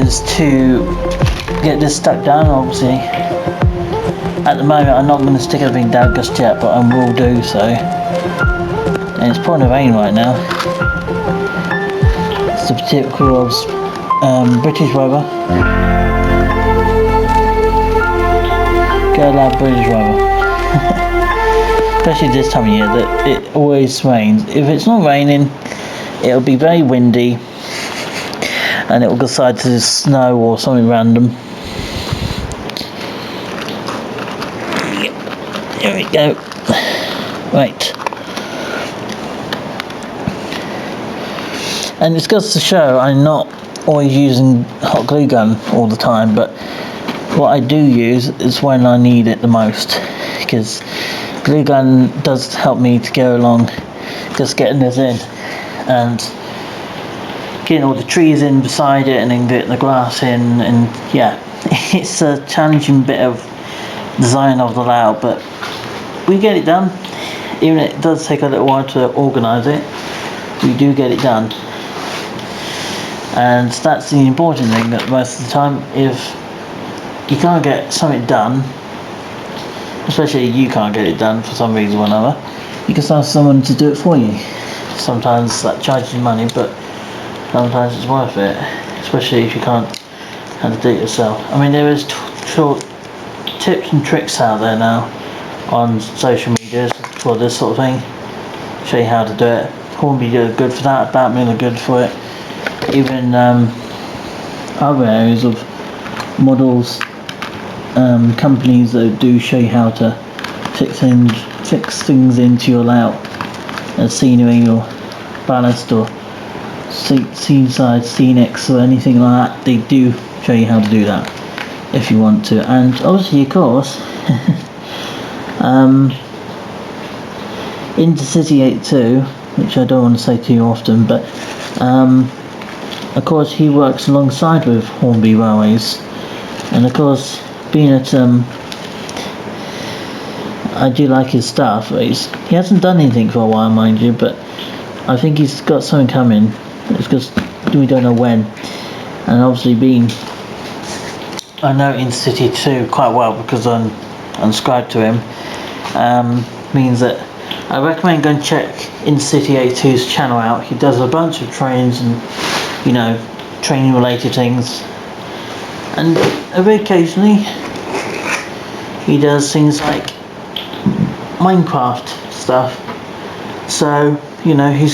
is to get this stuck down. Obviously at the moment I'm not going to stick everything down just yet, but I will do so. And it's pouring rain right now. It's the typical of British weather. Gotta love British weather. Especially this time of year, that it always rains. If it's not raining, it'll be very windy and it will decide to snow or something random. Here we go. Right. And it's goes to show I'm not always using hot glue gun all the time, but what I do use is when I need it the most, because glue gun does help me to go along just getting this in and getting all the trees in beside it and then getting the grass in, and yeah, it's a challenging bit of design of the layout, but we get it done. Even if it does take a little while to organise it, we do get it done. And that's the important thing, that most of the time if you can't get something done, especially you can't get it done for some reason or another, you can ask someone to do it for you. Sometimes that charges you money, but sometimes it's worth it, especially if you can't how to do it yourself. I mean, there is short tips and tricks out there now on social media for this sort of thing, show you how to do it. Hornby are good for that, Batman are good for it. Even other areas of models, companies that do show you how to fix things into your layout, scenery or ballast or scene side, scenics or anything like that. They do show you how to do that. if you want to. And obviously, of course, Intercity 82, which I don't want to say too often, but of course he works alongside with Hornby Railways, and of course being at I do like his stuff. He hasn't done anything for a while, mind you, but I think he's got something coming. It's just we don't know when. And obviously I know Intercity 2 quite well because I'm subscribed to him. Means that I recommend going to check Intercity 82's channel out. He does a bunch of trains and, you know, training related things. And very occasionally he does things like Minecraft stuff. So, you know, he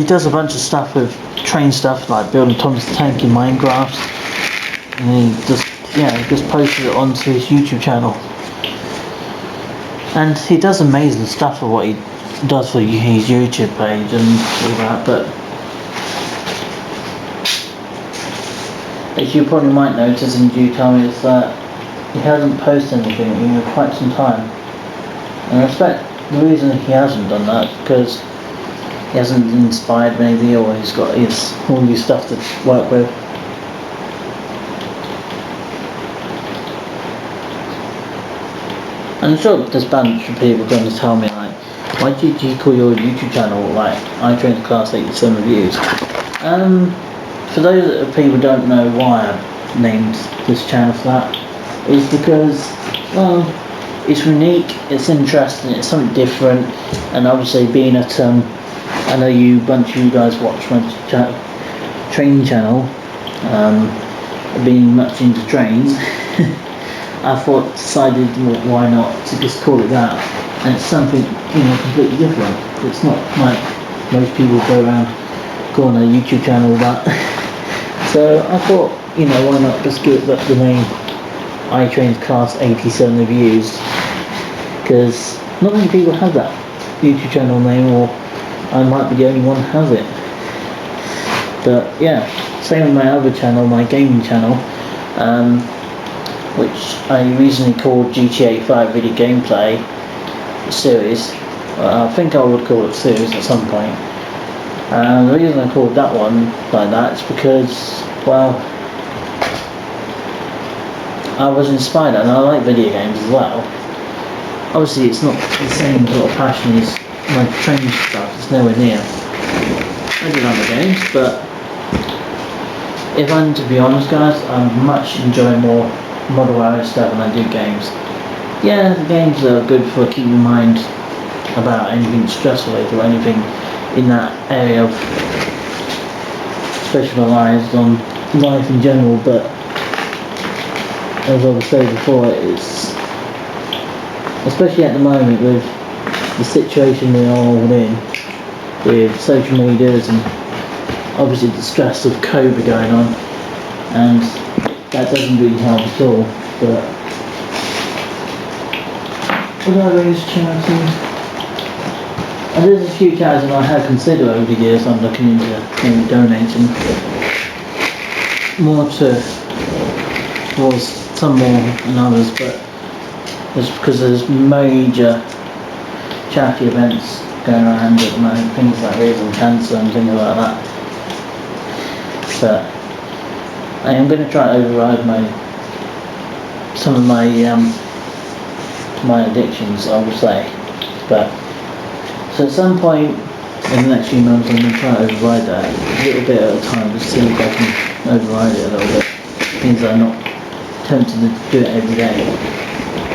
does a bunch of stuff with train stuff, like building Thomas the Tank in Minecraft. And he just posted it onto his YouTube channel. And he does amazing stuff for what he does for his YouTube page and all that, but as you probably might notice in due time is that he hasn't posted anything in quite some time. And I expect the reason he hasn't done that is because he hasn't inspired maybe, or he's got all new stuff to work with. And I'm sure there's a bunch of people going to tell me, like, why did you call your YouTube channel like iTrains Class 87 Reviews? For those people who don't know why I named this channel for that, is because, well, it's unique, it's interesting, it's something different, and obviously being at, I know a bunch of you guys watch my train channel, being much into trains, I decided, well, why not to just call it that, and it's something, you know, completely different. It's not like most people go around calling a YouTube channel that. So I thought, you know, why not just give it the name iTrains Class 87 Reviews, because not many people have that YouTube channel name, or I might be the only one who has it. But yeah, same with my other channel, my gaming channel, which I recently called GTA 5 Video Gameplay Series. I think I would call it series at some point. And the reason I called that one like that is because, well, I was inspired, and I like video games as well. Obviously it's not the same sort of passion as my train stuff, it's nowhere near. I do like the games, but if I'm to be honest guys, I much enjoy more model hour stuff than I do games. Yeah, the games are good for keeping your mind about anything stress related or anything in that area of specialised on life in general, but as I was saying before, it's especially at the moment with the situation we are all in with social medias and obviously the stress of COVID going on, and that doesn't really help at all. But would I raise charities? And there's a few charities I have considered over the years. I'm looking into maybe donating more towards some more than others, but it's because there's major charity events going around at the moment, things like raising cancer and things like that. But I am going to try to override some of my my addictions, I would say. But so at some point in the next few months, I'm going to try to override that a little bit at a time, just see if I can override it a little bit. Means that I'm not tempted to do it every day.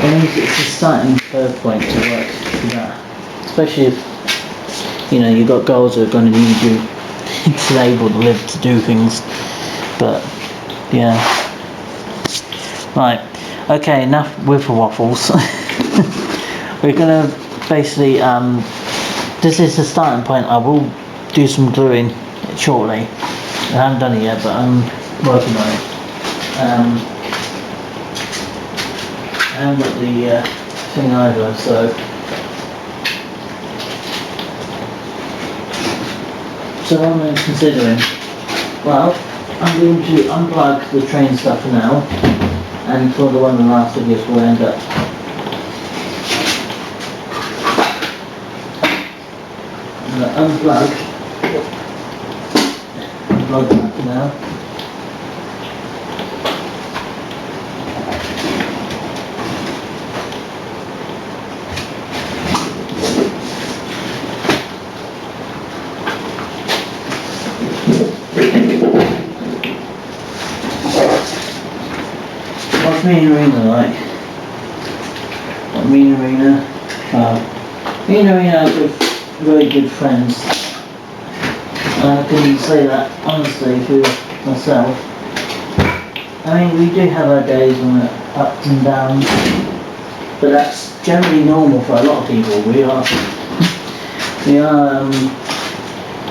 And it's a starting third point to work with that, especially if you know you've got goals that are going to need you to be able to live to do things. But yeah, right, okay, enough with the waffles. We're gonna basically this is the starting point. I will do some gluing shortly. I haven't done it yet, but I'm working on it. I haven't got the thing either, so I'm considering, well, I'm going to unplug the train stuff for now, and for the one of the last videos will end up. I'm going to unplug that now. What's me and Arena like? Me and Arena? Me and Arena are very good friends. I can say that honestly for myself. I mean, we do have our days when we're ups and downs, but that's generally normal for a lot of people. We are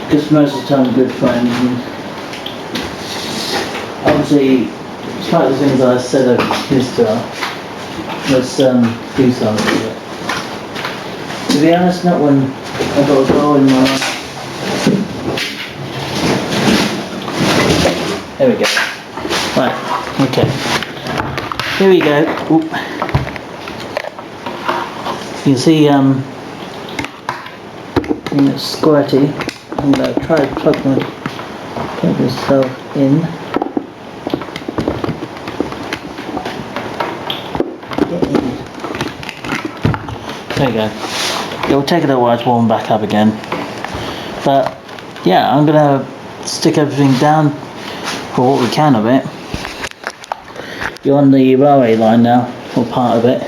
just most of the time good friends, and obviously, despite the things I said I used to her, let's do something with it. To be honest, not when I got a goal in my life. There we go. Right, okay. Here we go. Oop. You can see it's squirty. I'm going to try to plug myself in. There you go. It will take a little while to warm back up again. But yeah, I'm going to stick everything down for what we can of it. You're on the railway line now, or part of it.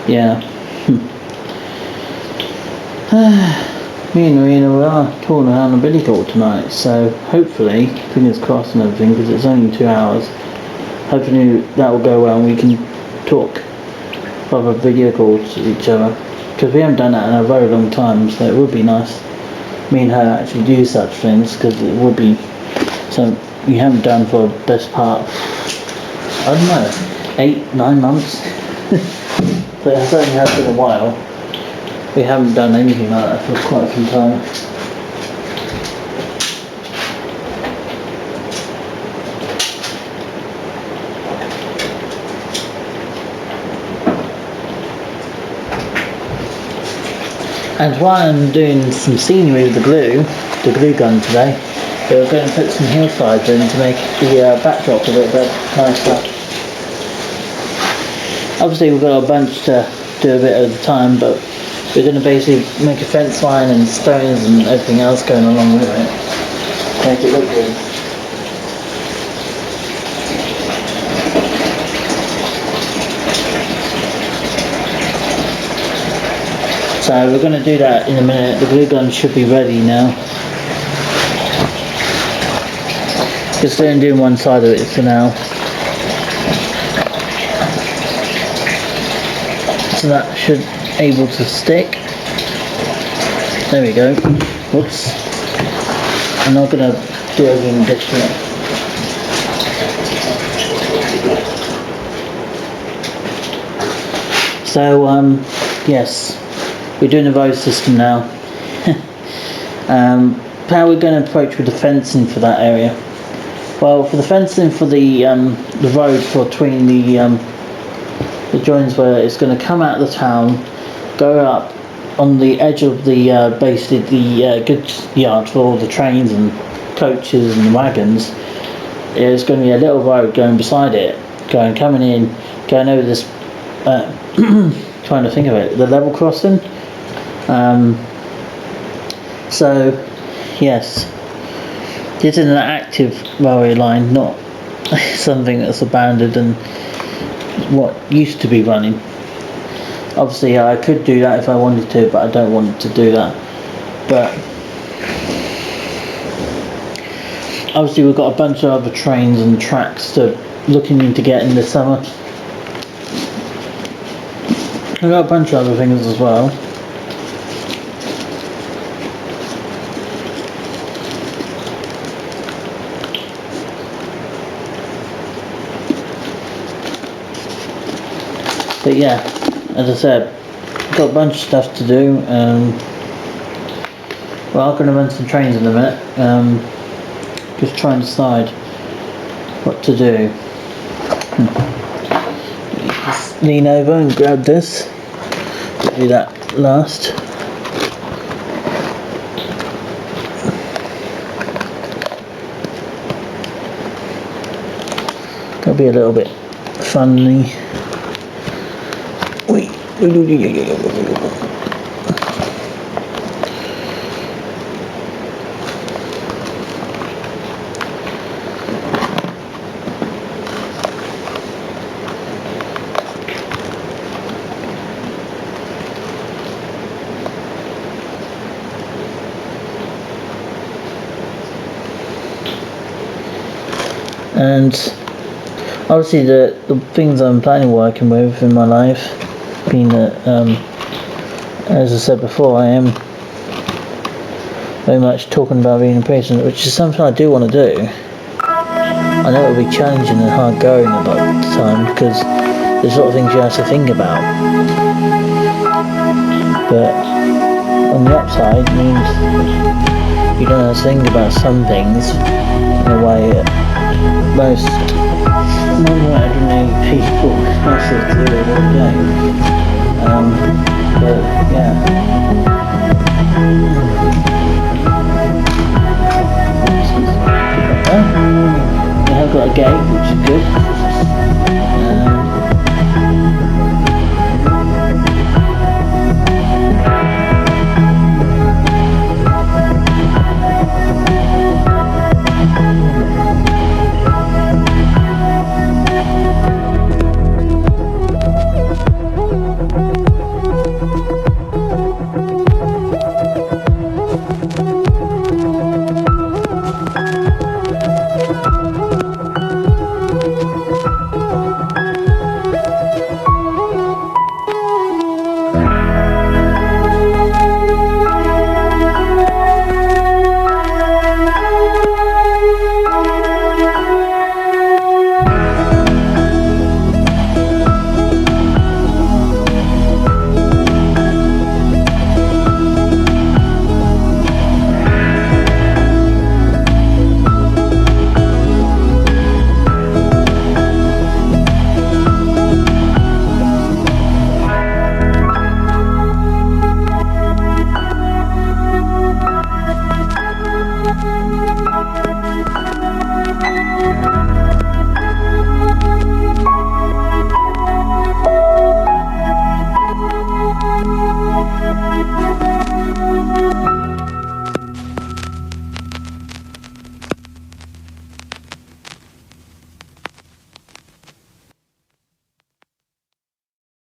Yeah. Me and Marina are touring around the billy court tonight, so hopefully, fingers crossed and everything, because it's only 2 hours, hopefully that will go well and we can talk over video calls to each other, because we haven't done that in a very long time, so it would be nice me and her actually do such things, because it would be something we haven't done for the best part, I don't know, 8-9 months. But it certainly has been a while. We haven't done anything like that for quite some time. And while I'm doing some scenery with the glue gun today, we're going to put some hillsides in to make the backdrop a little bit nicer. Obviously we've got a bunch to do a bit at a time, but we're going to basically make a fence line and stones and everything else going along with it. Make it look good. So we're going to do that in a minute. The glue gun should be ready now. Just doing one side of it for now. So that should able to stick. There we go. Whoops. I'm not going to do everything different. So yes, we're doing the road system now. How are we going to approach with the fencing for that area? Well, for the fencing for the road between the joints, where it's going to come out of the town, go up on the edge of the basically the goods yard for all the trains and coaches and wagons. There's going to be a little road going beside it, coming in, going over this. Trying to think of it, the level crossing. So yes, this is an active railway line, not something that's abandoned and what used to be running. Obviously I could do that if I wanted to, but I don't want to do that. But obviously we've got a bunch of other trains and tracks to looking into getting this summer. I've got a bunch of other things as well. But yeah, as I said, I've got a bunch of stuff to do. Well, I'm going to run some trains in a minute. Just try and decide what to do. lean over and grab this. Do that last. That'll be a little bit funny. And obviously the things I'm planning on working with in my life, being that, as I said before, I am very much talking about being a patient, which is something I do want to do. I know it'll be challenging and hard going a lot of the time because there's a lot of things you have to think about. But on the upside means you don't have to think about some things in a way that most non-ordinary people have to do every day. But yeah. We have got a gate, which is good.